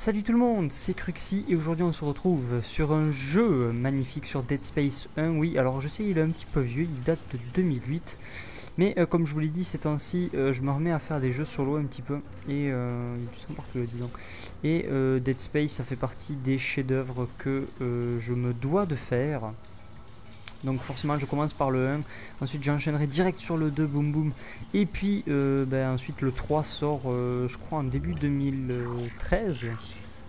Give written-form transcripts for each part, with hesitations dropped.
Salut tout le monde, c'est Cruxy et aujourd'hui on se retrouve sur un jeu magnifique sur Dead Space 1. Oui, alors je sais il est un petit peu vieux, il date de 2008. Mais comme je vous l'ai dit ces temps-ci, je me remets à faire des jeux solo un petit peu. Et il y a du sang partout là, dis donc. Et Dead Space ça fait partie des chefs-d'œuvre que je me dois de faire. Donc forcément je commence par le 1, ensuite j'enchaînerai direct sur le 2, boum boum. Et puis ensuite le 3 sort je crois en début 2013.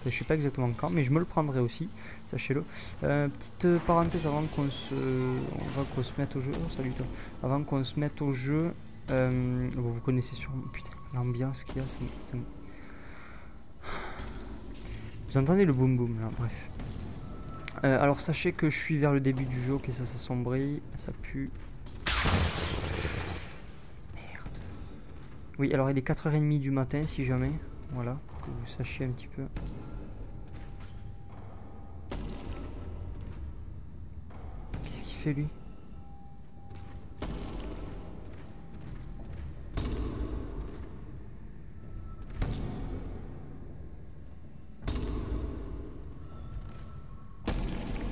Enfin, je sais pas exactement quand, mais je me le prendrai aussi, sachez-le. Petite parenthèse avant qu'on se mette au jeu. Oh, salut toi. Avant qu'on se mette au jeu, vous connaissez sûrement, putain, l'ambiance qu'il y a, vous entendez le boum boum là, bref. Alors sachez que je suis vers le début du jeu, ok ça s'assombrit, ça pue. Merde. Oui alors il est 4h30 du matin si jamais, voilà, que vous sachiez un petit peu. Qu'est-ce qu'il fait lui?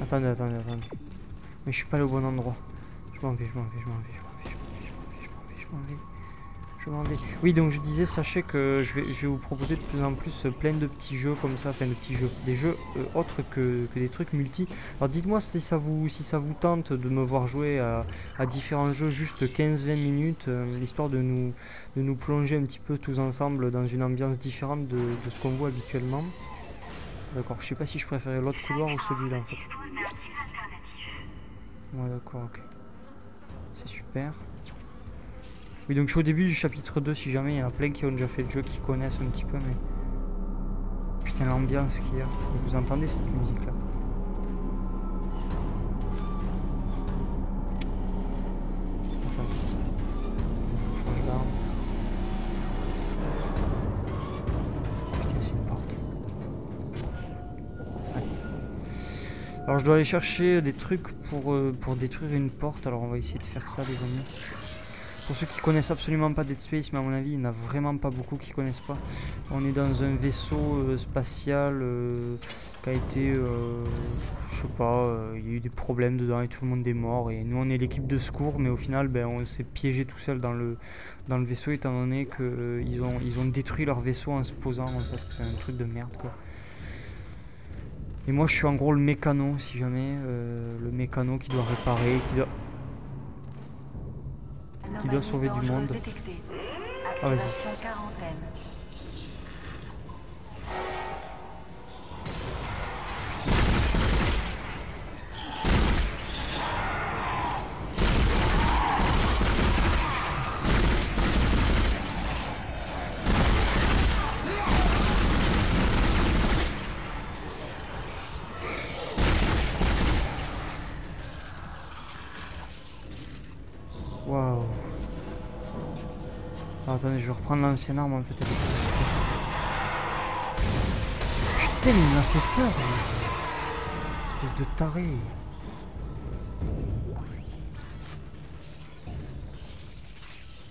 Attendez. Mais je suis pas allé au bon endroit. Je m'en vais. Oui, donc je disais, sachez que je vais vous proposer de plus en plus plein de petits jeux comme ça, enfin de petits jeux, des jeux autres que des trucs multi. Alors dites-moi si ça vous tente de me voir jouer à différents jeux juste 15-20 minutes, histoire de nous plonger un petit peu tous ensemble dans une ambiance différente de ce qu'on voit habituellement. D'accord, je sais pas si je préférais l'autre couloir ou celui-là en fait. Ouais d'accord, ok. C'est super. Oui donc je suis au début du chapitre 2 si jamais il y en a plein qui ont déjà fait le jeu, qui connaissent un petit peu mais... Putain l'ambiance qu'il y a. Vous entendez cette musique là? Attends. Je change d'arme. Putain c'est une porte. Ouais. Alors je dois aller chercher des trucs pour détruire une porte. Alors on va essayer de faire ça les amis. Pour ceux qui connaissent absolument pas Dead Space, mais à mon avis il n'y en a vraiment pas beaucoup qui connaissent pas. On est dans un vaisseau spatial qui a été, je sais pas, il y a eu des problèmes dedans et tout le monde est mort. Et nous on est l'équipe de secours, mais au final on s'est piégé tout seul dans le vaisseau étant donné qu'ils ont détruit leur vaisseau en se posant en fait. C'est un truc de merde quoi. Et moi je suis en gros le mécano si jamais, le mécano qui doit réparer, qui doit sauver du monde. Ah vas-y. Waouh. Attendez, je vais reprendre l'ancienne arme en fait, elle est plus efficace. Putain, mais il m'a fait peur, lui. Espèce de taré.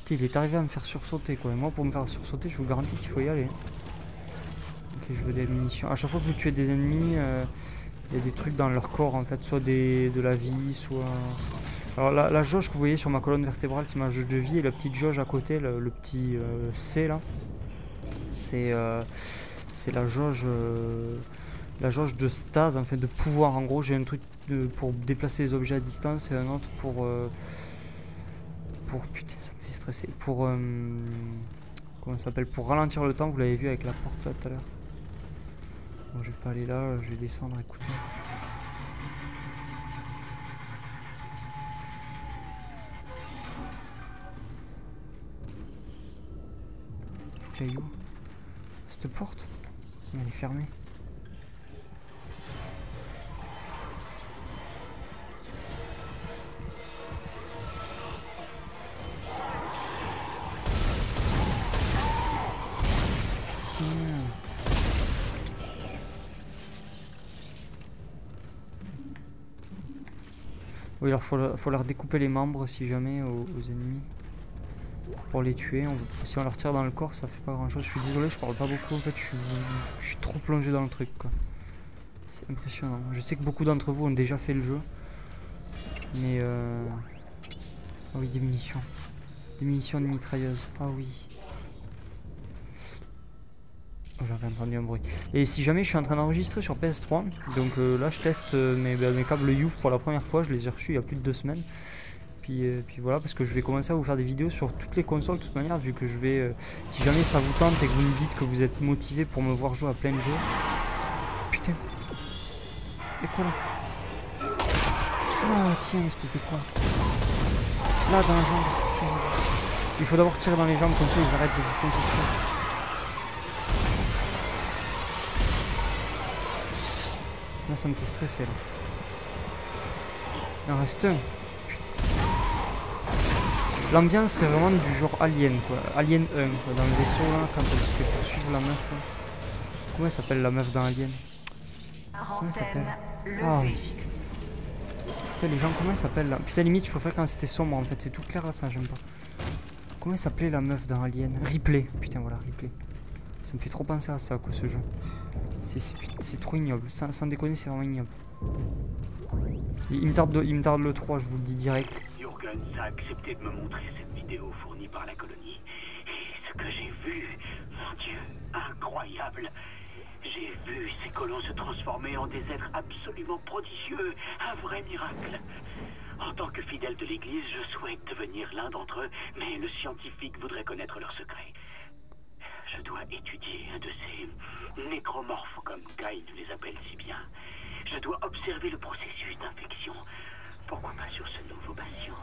Putain, il est arrivé à me faire sursauter quoi. Et moi, pour me faire sursauter, je vous garantis qu'il faut y aller. Ok, je veux des munitions. À chaque fois que vous tuez des ennemis, il y a des trucs dans leur corps en fait, soit de la vie, soit... Alors la jauge que vous voyez sur ma colonne vertébrale, c'est ma jauge de vie, et la petite jauge à côté, le petit C là, c'est la jauge de stase, en fait, de pouvoir. En gros, j'ai un truc pour déplacer les objets à distance et un autre pour putain, ça me fait stresser, pour comment ça s'appelle, pour ralentir le temps. Vous l'avez vu avec la porte là tout à l'heure. Bon, je vais pas aller là, je vais descendre, écoutez. Où cette porte? Elle est fermée. Tiens. Oui alors faut leur découper les membres si jamais aux ennemis. pour les tuer. Si on leur tire dans le corps, ça fait pas grand chose. Je suis désolé, je parle pas beaucoup. En fait, je suis trop plongé dans le truc, quoi. C'est impressionnant. Je sais que beaucoup d'entre vous ont déjà fait le jeu. Mais ah oui, des munitions. Des munitions de mitrailleuse. Ah oui. Oh, j'avais entendu un bruit. Et si jamais je suis en train d'enregistrer sur PS3, donc là je teste mes câbles Youth pour la première fois. Je les ai reçus il y a plus de 2 semaines. Puis voilà, parce que je vais commencer à vous faire des vidéos sur toutes les consoles de toute manière, vu que je vais... si jamais ça vous tente et que vous me dites que vous êtes motivé pour me voir jouer à plein de jeux... Putain. Et quoi là? Oh tiens, espèce de con. Là, dans la jambe. Tiens. Il faut d'abord tirer dans les jambes, comme ça ils arrêtent de vous foncer dessus. Là, ça me fait stresser là. Il en reste un. L'ambiance c'est vraiment du genre Alien quoi, Alien 1 quoi, dans le vaisseau là, quand elle se fait poursuivre la meuf là. Comment elle s'appelle la meuf dans Alien? Comment elle s'appelle? Ah magnifique. Putain les gens comment elle s'appelle là? Putain limite je préfère quand c'était sombre en fait, c'est tout clair là ça j'aime pas. Comment elle s'appelait la meuf dans Alien? Ripley, putain voilà Ripley. Ça me fait trop penser à ça quoi ce jeu. C'est trop ignoble, sans déconner c'est vraiment ignoble. Il me tarde le 3 je vous le dis direct. Jurgens a accepté de me montrer cette vidéo fournie par la colonie. Et ce que j'ai vu, mon Dieu, incroyable. J'ai vu ces colons se transformer en des êtres absolument prodigieux, un vrai miracle. En tant que fidèle de l'église, je souhaite devenir l'un d'entre eux, mais le scientifique voudrait connaître leurs secrets. Je dois étudier un de ces nécromorphes, comme Guy les appelle si bien. Je dois observer le processus d'infection. Pourquoi pas sur ce nouveau patient?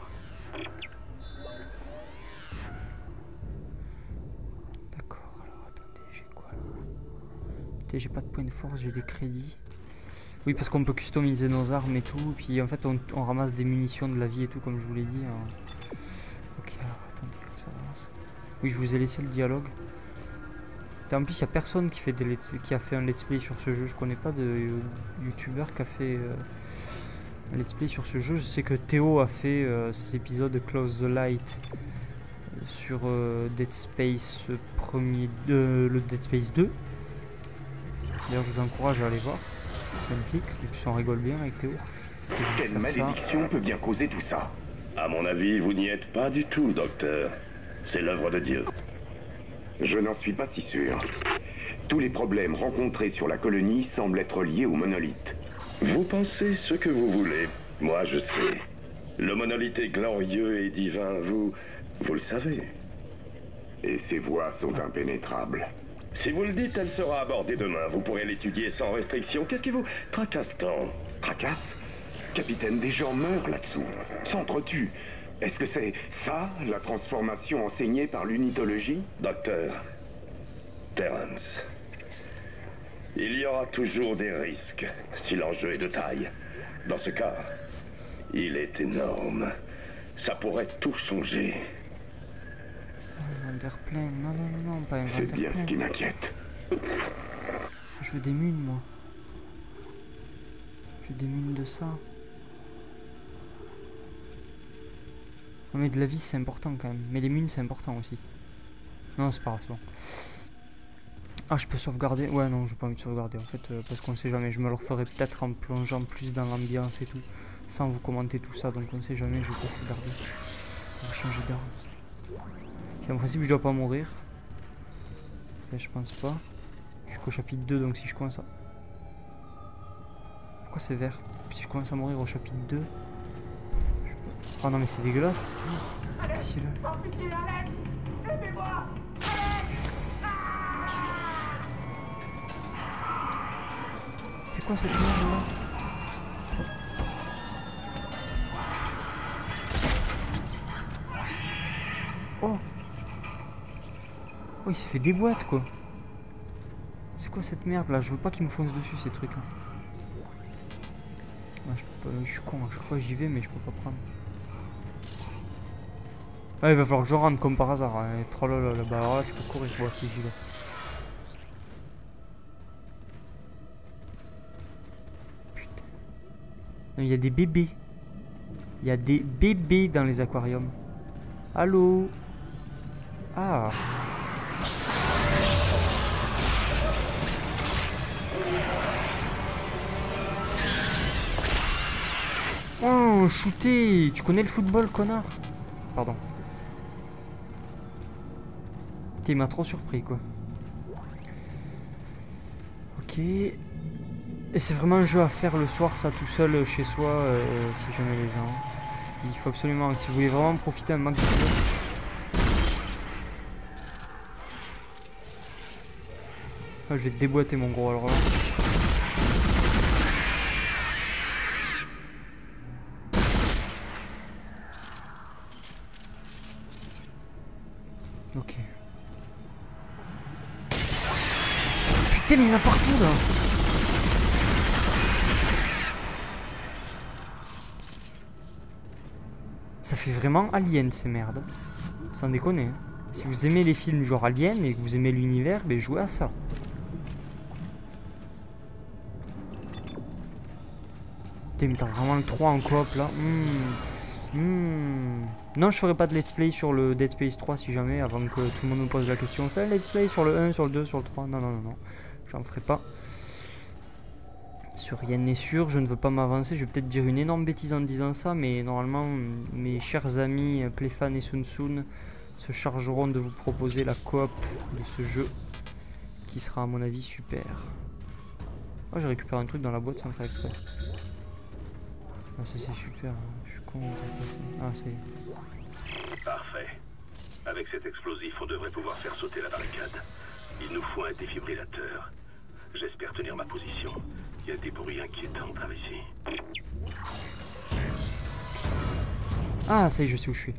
D'accord, alors attendez, j'ai quoi là? Putain, j'ai pas de points de force, j'ai des crédits. Oui, parce qu'on peut customiser nos armes et tout. Puis en fait, on ramasse des munitions de la vie et tout, comme je vous l'ai dit. Hein. Ok, alors attendez, ça avance. Oui, je vous ai laissé le dialogue. En plus, il n'y a personne qui a fait un let's play sur ce jeu. Je connais pas de youtubeur qui a fait un let's play sur ce jeu. Je sais que Théo a fait ses épisodes Close the Light sur Dead Space le Dead Space 2. D'ailleurs, je vous encourage à aller voir. C'est magnifique. Et puis, on rigole bien avec Théo. Quelle malédiction peut bien causer tout ça? À mon avis, vous n'y êtes pas du tout, docteur. C'est l'œuvre de Dieu. Je n'en suis pas si sûr. Tous les problèmes rencontrés sur la colonie semblent être liés au monolithe. Vous pensez ce que vous voulez. Moi, je sais. Le monolithe est glorieux et divin, vous le savez. Et ces voies sont impénétrables. Si vous le dites, elle sera abordée demain. Vous pourrez l'étudier sans restriction. Qu'est-ce qui vous tracasse tant? Tracasse? Capitaine, des gens meurent là-dessous, s'entretuent. Est-ce que c'est ça, la transformation enseignée par l'unitologie? Docteur Terrence, il y aura toujours des risques si l'enjeu est de taille. Dans ce cas, il est énorme. Ça pourrait tout changer. Vanderplein, non, pas un Vanderplein. C'est bien ce qui m'inquiète. Je veux des munes, moi. Je veux des munes de ça. Non mais de la vie c'est important quand même. Mais les munes c'est important aussi. Non c'est pas grave, c'est bon. Ah je peux sauvegarder. Ouais non j'ai pas envie de sauvegarder en fait. Parce qu'on sait jamais. Je me le referai peut-être en plongeant plus dans l'ambiance et tout. Sans vous commenter tout ça. Donc on sait jamais, je vais pas sauvegarder. On va changer d'arme. Puis en principe je dois pas mourir. Là, je pense pas. Je suis qu'au chapitre 2 donc si je commence à... Pourquoi c'est vert? Si je commence à mourir au chapitre 2... Oh non mais c'est dégueulasse. Qu'est-ce qu'il a? C'est quoi cette merde là? Oh. Oh il s'est fait des boîtes quoi. C'est quoi cette merde là? Je veux pas qu'il me fonce dessus ces trucs là. Ah, je suis con, à chaque fois j'y vais mais je peux pas prendre. Ah, il va falloir que je rentre comme par hasard. Hein. Trollolo là-bas. Alors là, tu peux courir. Bon, si j'y vais. Putain. Non, il y a des bébés. Il y a des bébés dans les aquariums. Allô? Ah. Oh, shooté! Tu connais le football, connard? Pardon. Il m'a trop surpris, quoi. Ok. Et c'est vraiment un jeu à faire le soir, ça, tout seul, chez soi, si jamais les gens... Il faut absolument... Si vous voulez vraiment profiter un max de jeu... Ah, je vais te déboîter, mon gros, alors là... Ok. Putain, mais il y en a partout là. Ça fait vraiment Alien ces merdes. Sans déconner. Hein. Si vous aimez les films genre Alien et que vous aimez l'univers, ben jouez à ça. Putain, mais t'as vraiment le 3 en coop là. Non, je ferai pas de let's play sur le Dead Space 3 si jamais, avant que tout le monde me pose la question. Fais un let's play sur le 1, sur le 2, sur le 3. Non, non, non, non. J'en ferai pas. Sur rien n'est sûr, je ne veux pas m'avancer. Je vais peut-être dire une énorme bêtise en disant ça, mais normalement, mes chers amis Playfan et Sun Sun se chargeront de vous proposer la coop de ce jeu, qui sera à mon avis super. Oh, j'ai récupéré un truc dans la boîte sans faire exprès. Ah, ça c'est super. Je suis con. Ah, c'est... Parfait. Avec cet explosif, on devrait pouvoir faire sauter la barricade. Il nous faut un défibrillateur. J'espère tenir ma position. Il y a des bruits inquiétants par ici. Ah, ça y est, je sais où je suis.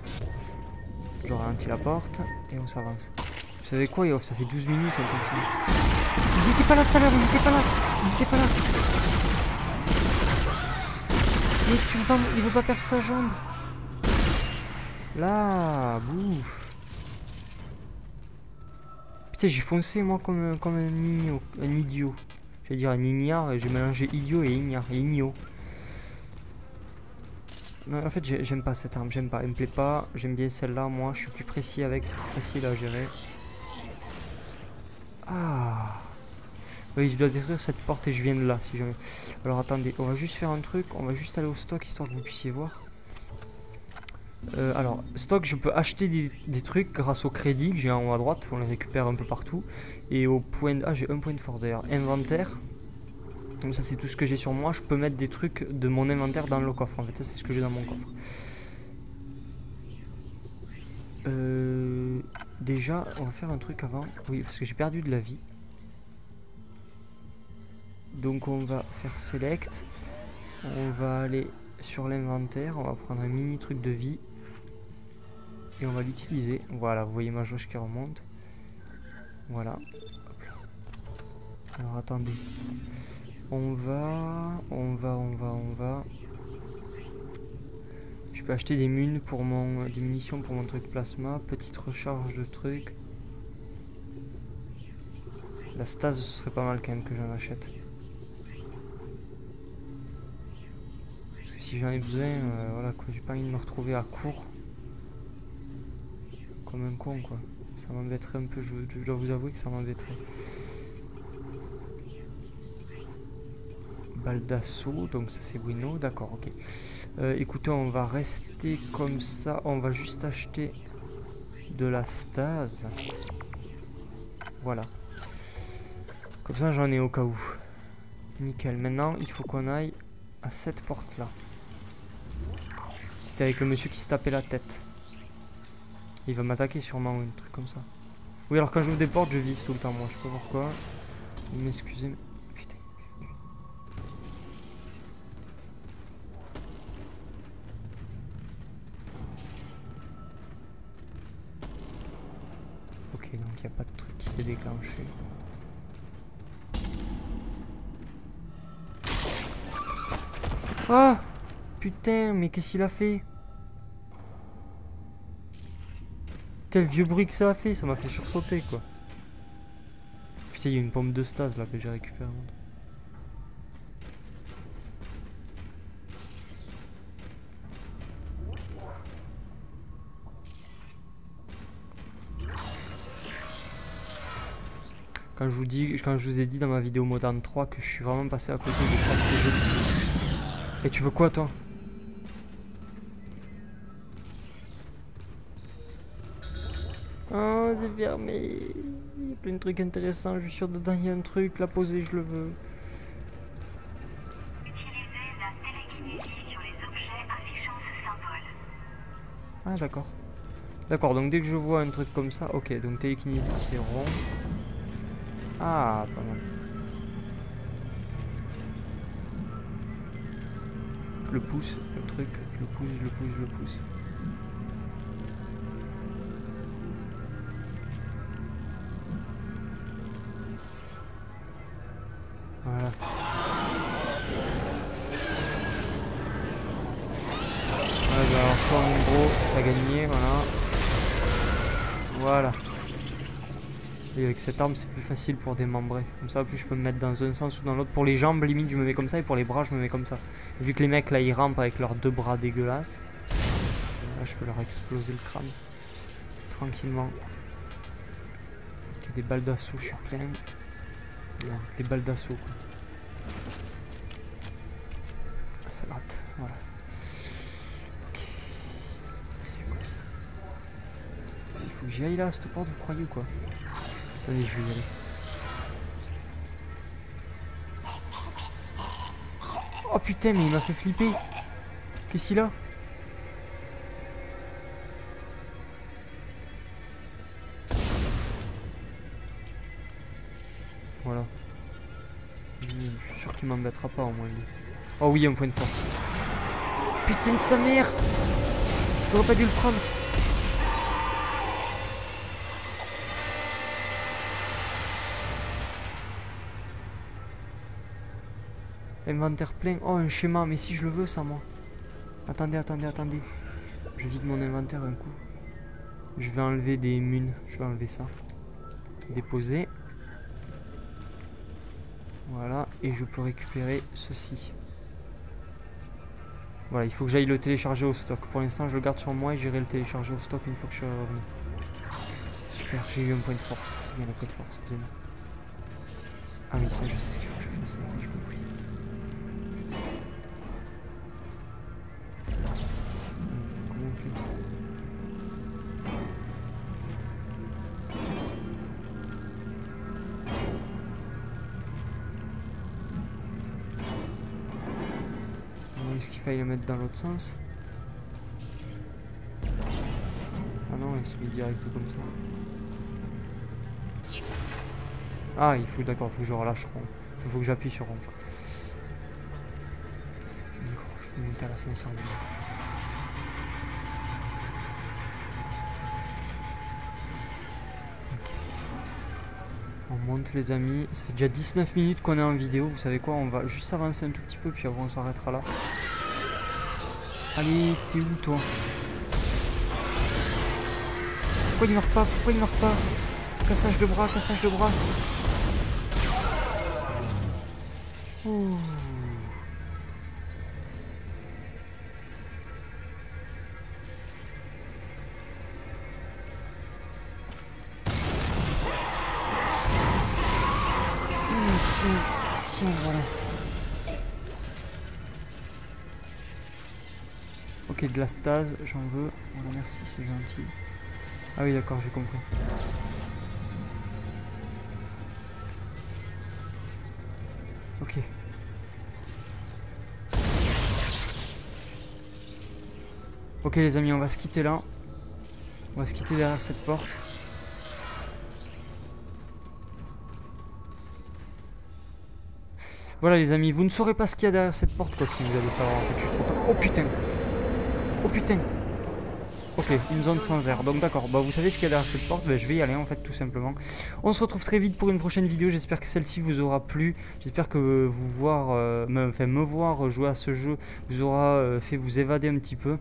Je ralentis la porte et on s'avance. Vous savez quoi, Yoff, ça fait 12 minutes qu'on continue. Ils étaient pas là tout à l'heure, ils étaient pas là. Ils étaient pas là. Mais tu veux pas, il veut pas perdre sa jambe. Là, bouffe. Putain, j'ai foncé moi comme un idiot. J'allais dire un ignare, j'ai mélangé idiot et ignare. Et ignot. Non, en fait, j'aime pas cette arme, j'aime pas, elle me plaît pas. J'aime bien celle-là, moi, je suis plus précis avec, c'est plus facile à gérer. Ah. Oui, je dois détruire cette porte et je viens de là, si jamais. Alors attendez, on va juste faire un truc, on va juste aller au stock histoire que vous puissiez voir. Alors, stock, je peux acheter des trucs grâce au crédit que j'ai en haut à droite, on les récupère un peu partout. Et au point de... Ah, j'ai un point de force d'ailleurs. Inventaire. Donc ça, c'est tout ce que j'ai sur moi. Je peux mettre des trucs de mon inventaire dans le coffre. En fait, ça, c'est ce que j'ai dans mon coffre. Déjà, on va faire un truc avant. Oui, parce que j'ai perdu de la vie. Donc on va faire select. On va aller sur l'inventaire. On va prendre un mini truc de vie. Et on va l'utiliser. Voilà, vous voyez ma jauge qui remonte. Voilà. Alors attendez. On va. Je peux acheter des munitions pour mon truc plasma. Petite recharge de trucs. La stase, ce serait pas mal quand même que j'en achète. Parce que si j'en ai besoin, voilà quoi, j'ai pas envie de me retrouver à court. Comme un con quoi. Ça m'embêterait un peu, je dois vous avouer que ça m'embêterait. Balle d'assaut, donc ça c'est Wino, d'accord, ok. Écoutez, on va rester comme ça, on va juste acheter de la stase. Voilà. Comme ça j'en ai au cas où. Nickel, maintenant il faut qu'on aille à cette porte là. C'était avec le monsieur qui se tapait la tête. Il va m'attaquer sûrement ou un truc comme ça. Oui, alors quand j'ouvre des portes, je vise tout le temps, moi. Je sais pas pourquoi. Vous m'excusez, mais... Putain. Ok, donc il n'y a pas de truc qui s'est déclenché. Ah! Putain, mais qu'est-ce qu'il a fait? Quel vieux bruit que ça a fait, ça m'a fait sursauter quoi. Putain, il y a une pompe de stase là que j'ai récupérée. Quand je vous ai dit dans ma vidéo Modern 3 que je suis vraiment passé à côté de sacrés jeux. Et tu veux quoi toi? Oh, c'est fermé. Il y a plein de trucs intéressants. Je suis sûr dedans il y a un truc. La poser, je le veux. Utilisez la télékinésie sur les objets affichant ce symbole. Ah d'accord. D'accord, donc dès que je vois un truc comme ça, ok, donc télékinésie c'est rond. Ah, pas mal. Je le pousse, le truc, je le pousse, je le pousse, je le pousse. Voilà. Ouais, bah alors toi en gros, t'as gagné, voilà. Voilà. Et avec cette arme c'est plus facile pour démembrer. Comme ça, plus je peux me mettre dans un sens ou dans l'autre. Pour les jambes, limite je me mets comme ça, et pour les bras je me mets comme ça. Et vu que les mecs là ils rampent avec leurs deux bras dégueulasses, là je peux leur exploser le crâne. Tranquillement. Ok, des balles d'assaut, je suis plein. Non, des balles d'assaut quoi. Ah, ça rate, voilà. Ok. C'est quoi ça? Il faut que j'y aille là, à cette porte, vous croyez ou quoi? Attendez, je vais y aller. Oh putain, mais il m'a fait flipper. Qu'est-ce qu'il a? Voilà. Lui, je suis sûr qu'il m'embêtera pas au moins lui. Oh oui, un point de force. Putain de sa mère! J'aurais pas dû le prendre. Inventaire plein. Oh, un schéma. Mais si je le veux, ça, moi. Attendez, attendez, attendez. Je vide mon inventaire un coup. Je vais enlever des munes. Je vais enlever ça. Déposer. Voilà. Et je peux récupérer ceci. Voilà, il faut que j'aille le télécharger au stock. Pour l'instant, je le garde sur moi et j'irai le télécharger au stock une fois que je suis revenu. Super, j'ai eu un point de force. C'est bien le point de force, Zen. Ah oui, ça, je sais ce qu'il faut que je fasse. Ça, j'ai compris. Comment on fait? Est-ce qu'il fallait le mettre dans l'autre sens? Ah non, il se met direct comme ça. Ah, il faut, d'accord, il faut que je relâche rond. Il faut que j'appuie sur rond. D'accord, je peux monter à l'ascenseur maintenant. Ok. On monte les amis. Ça fait déjà 19 minutes qu'on est en vidéo. Vous savez quoi? On va juste avancer un tout petit peu puis après on s'arrêtera là. Allez, t'es où toi? Pourquoi il meurt pas? Pourquoi il meurt pas? Cassage de bras, cassage de bras. Ouh. Tiens, voilà. Ok, de la stase, j'en veux. Voilà, merci, c'est gentil. Ah oui, d'accord, j'ai compris. Ok. Ok les amis, on va se quitter là. On va se quitter derrière cette porte. Voilà les amis, vous ne saurez pas ce qu'il y a derrière cette porte, quoi que si vous allez savoir en fait, je suis trop... Oh putain! Oh putain! Ok, une zone sans air, donc d'accord, bah vous savez ce qu'il y a derrière cette porte, bah, je vais y aller en fait tout simplement. On se retrouve très vite pour une prochaine vidéo, j'espère que celle-ci vous aura plu, j'espère que me voir jouer à ce jeu vous aura fait vous évader un petit peu.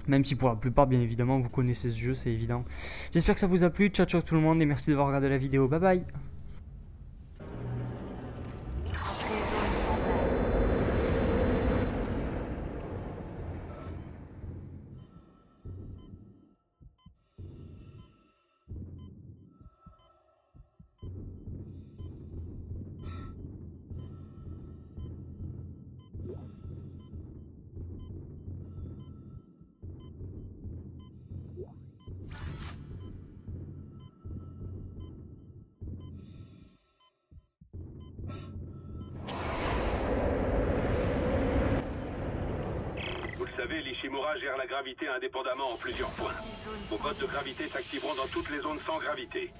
Même si pour la plupart, bien évidemment, vous connaissez ce jeu, c'est évident. J'espère que ça vous a plu, ciao ciao tout le monde et merci d'avoir regardé la vidéo, bye bye! savez, l'Ishimura gère la gravité indépendamment en plusieurs points. Vos codes de gravité s'activeront dans toutes les zones sans gravité.